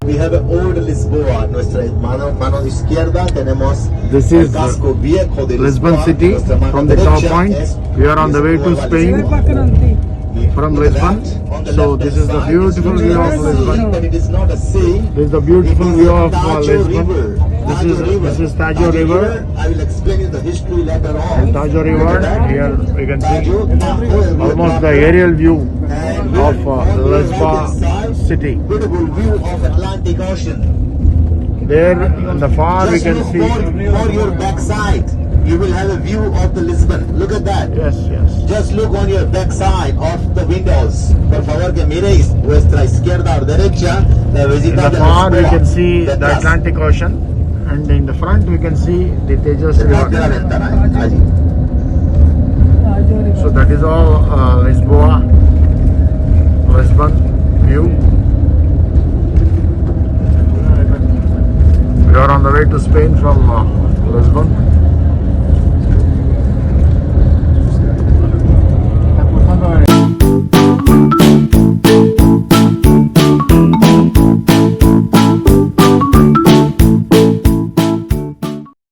We have an old Lisboa. Nuestra mano izquierda tenemos This el is casco viejo de Lisbon Lisboa. City. Nuestra mano From the top derecha point, es we are on the way to Lisboa, Spain Lisboa. from Look at Lisbon. that. On the So left-hand this is the side, beautiful it's view of a sea, Lisbon. but it is not a sea. This is the beautiful It is view a of Tajo Lisbon. River. This is Tejo River. I will explain you the history later on. And Tejo River. Here we can see Tajo, almost the aerial view and of on your Lisbon right-hand side, City. beautiful view of Atlantic Ocean. There in the far we Just can look see. for your backside. You will have a view of the Lisbon. Look at that. Yes, yes. Just look on your backside of the windows. Por favor que miréis vuestra izquierda o derecha la In visita the de far we Lisboa. can see the Detrás. Atlantic Ocean, and in the front we can see the Tejas Detrás de la River. ventana. Allí. So that is all Lisboa, Lisbon view. We are on the way to Spain from Lisbon.